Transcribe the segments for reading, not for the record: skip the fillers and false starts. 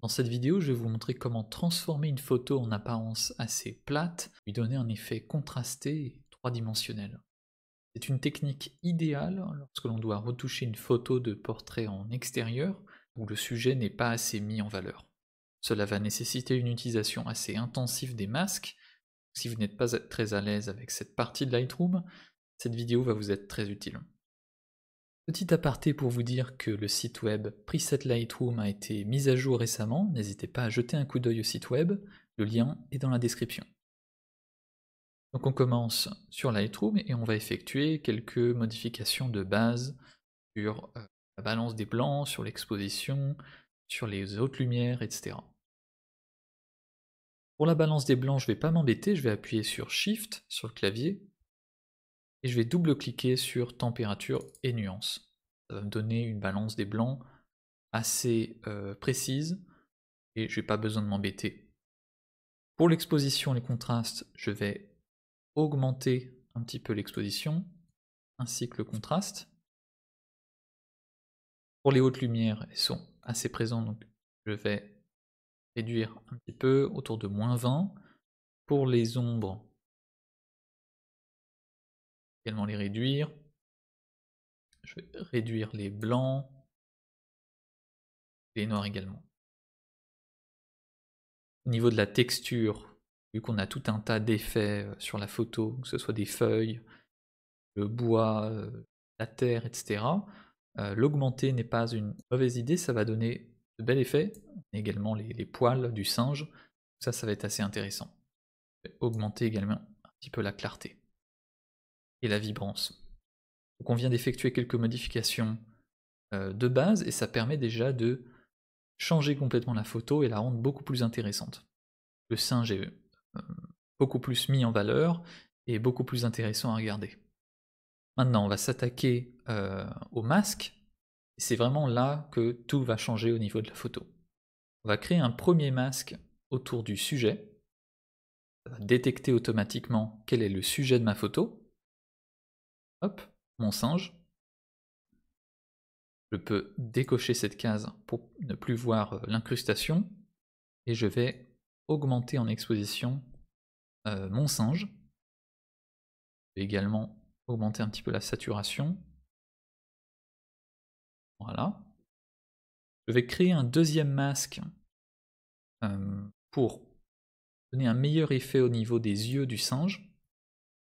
Dans cette vidéo, je vais vous montrer comment transformer une photo en apparence assez plate, lui donner un effet contrasté et trois-dimensionnel. C'est une technique idéale lorsque l'on doit retoucher une photo de portrait en extérieur où le sujet n'est pas assez mis en valeur. Cela va nécessiter une utilisation assez intensive des masques. Si vous n'êtes pas très à l'aise avec cette partie de Lightroom, cette vidéo va vous être très utile. Petit aparté pour vous dire que le site web Preset Lightroom a été mis à jour récemment, n'hésitez pas à jeter un coup d'œil au site web, le lien est dans la description. Donc on commence sur Lightroom et on va effectuer quelques modifications de base sur la balance des blancs, sur l'exposition, sur les hautes lumières, etc. Pour la balance des blancs, je ne vais pas m'embêter, je vais appuyer sur Shift sur le clavier et je vais double-cliquer sur température et nuance. Ça va me donner une balance des blancs assez précise et j'ai pas besoin de m'embêter. Pour l'exposition, les contrastes, je vais augmenter un petit peu l'exposition ainsi que le contraste. Pour les hautes lumières, elles sont assez présentes, donc je vais réduire un petit peu autour de -20. Pour les ombres, également les réduire. Je vais réduire les blancs, les noirs également. Au niveau de la texture, vu qu'on a tout un tas d'effets sur la photo, que ce soit des feuilles, le bois, la terre, etc. L'augmenter n'est pas une mauvaise idée, ça va donner de bels effets, également les poils du singe, ça va être assez intéressant. Augmenter également un petit peu la clarté et la vibrance. Donc on vient d'effectuer quelques modifications de base et ça permet déjà de changer complètement la photo et la rendre beaucoup plus intéressante. Le singe est beaucoup plus mis en valeur et beaucoup plus intéressant à regarder. Maintenant, on va s'attaquer au masque. C'est vraiment là que tout va changer au niveau de la photo. On va créer un premier masque autour du sujet. Ça va détecter automatiquement quel est le sujet de ma photo. Hop, mon singe. Je peux décocher cette case pour ne plus voir l'incrustation. Et je vais augmenter en exposition mon singe. Je vais également augmenter un petit peu la saturation. Voilà. Je vais créer un deuxième masque pour donner un meilleur effet au niveau des yeux du singe.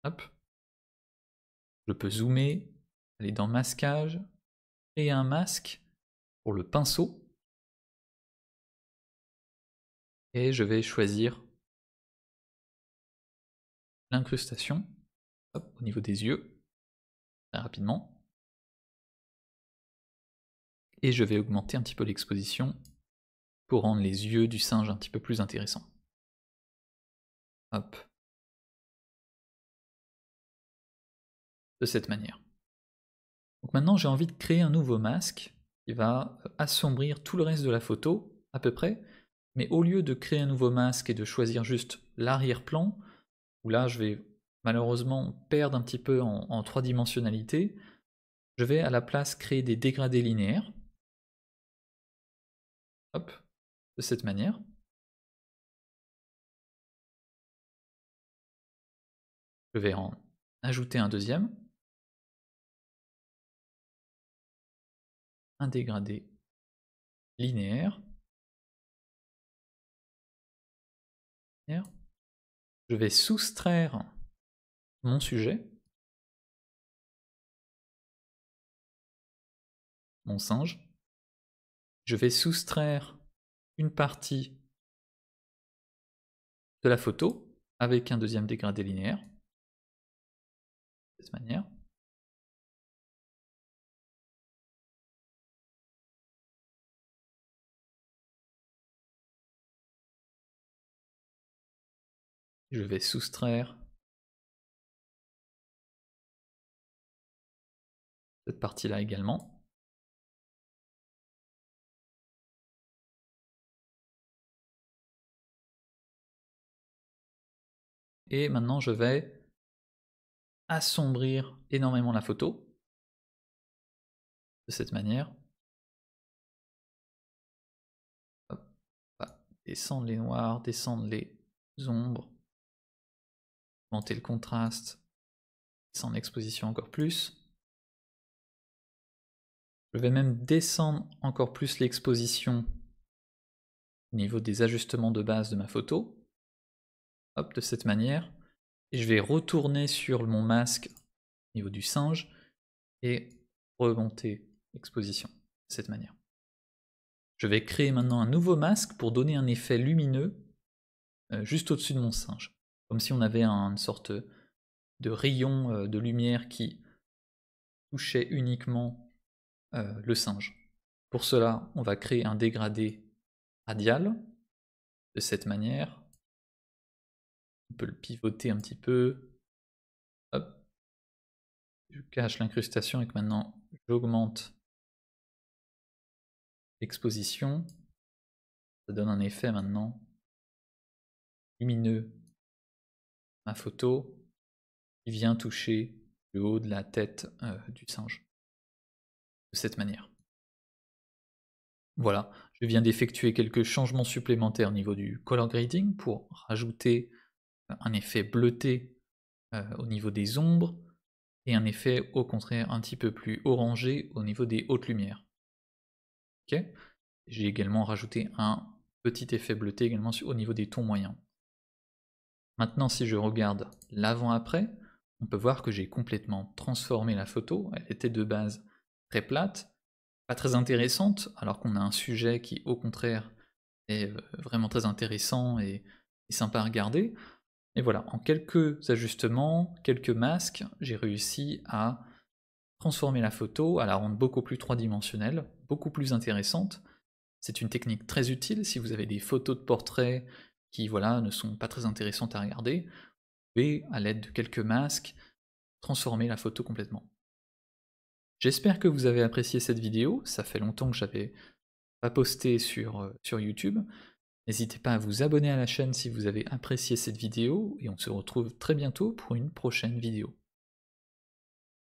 Hop. Je peux zoomer, aller dans masquage, créer un masque pour le pinceau. Et je vais choisir l'incrustation au niveau des yeux, très rapidement. Et je vais augmenter un petit peu l'exposition pour rendre les yeux du singe un petit peu plus intéressants. Hop. De cette manière. Donc maintenant j'ai envie de créer un nouveau masque qui va assombrir tout le reste de la photo, à peu près, mais au lieu de créer un nouveau masque et de choisir juste l'arrière-plan, où là je vais malheureusement perdre un petit peu en trois-dimensionnalité, je vais à la place créer des dégradés linéaires. Hop, de cette manière. Je vais en ajouter un deuxième. Un dégradé linéaire. Je vais soustraire mon sujet, mon singe. Je vais soustraire une partie de la photo avec un deuxième dégradé linéaire. De cette manière. Je vais soustraire cette partie-là également. Et maintenant je vais assombrir énormément la photo. De cette manière. Hop. descendre les noirs, descendre les ombres, augmenter le contraste, descendre l'exposition encore plus. Je vais même descendre encore plus l'exposition au niveau des ajustements de base de ma photo. Hop, de cette manière. Et je vais retourner sur mon masque au niveau du singe et remonter l'exposition de cette manière. Je vais créer maintenant un nouveau masque pour donner un effet lumineux juste au-dessus de mon singe. Comme si on avait une sorte de rayon de lumière qui touchait uniquement le singe. Pour cela, on va créer un dégradé radial de cette manière. On peut le pivoter un petit peu. Hop. Je cache l'incrustation et que maintenant j'augmente l'exposition. Ça donne un effet maintenant lumineux à ma photo qui vient toucher le haut de la tête du singe. De cette manière. Voilà, je viens d'effectuer quelques changements supplémentaires au niveau du color grading pour rajouter un effet bleuté au niveau des ombres et un effet au contraire un petit peu plus orangé au niveau des hautes lumières. Ok. J'ai également rajouté un petit effet bleuté également au niveau des tons moyens. Maintenant, si je regarde l'avant-après, on peut voir que j'ai complètement transformé la photo. Elle était de base très plate, pas très intéressante, alors qu'on a un sujet qui, au contraire, est vraiment très intéressant et sympa à regarder. Et voilà, en quelques ajustements, quelques masques, j'ai réussi à transformer la photo, à la rendre beaucoup plus trois-dimensionnelle, beaucoup plus intéressante. C'est une technique très utile si vous avez des photos de portraits qui voilà, ne sont pas très intéressantes à regarder. Vous pouvez, à l'aide de quelques masques, transformer la photo complètement. J'espère que vous avez apprécié cette vidéo, ça fait longtemps que j'avais pas posté sur YouTube. N'hésitez pas à vous abonner à la chaîne si vous avez apprécié cette vidéo, et on se retrouve très bientôt pour une prochaine vidéo.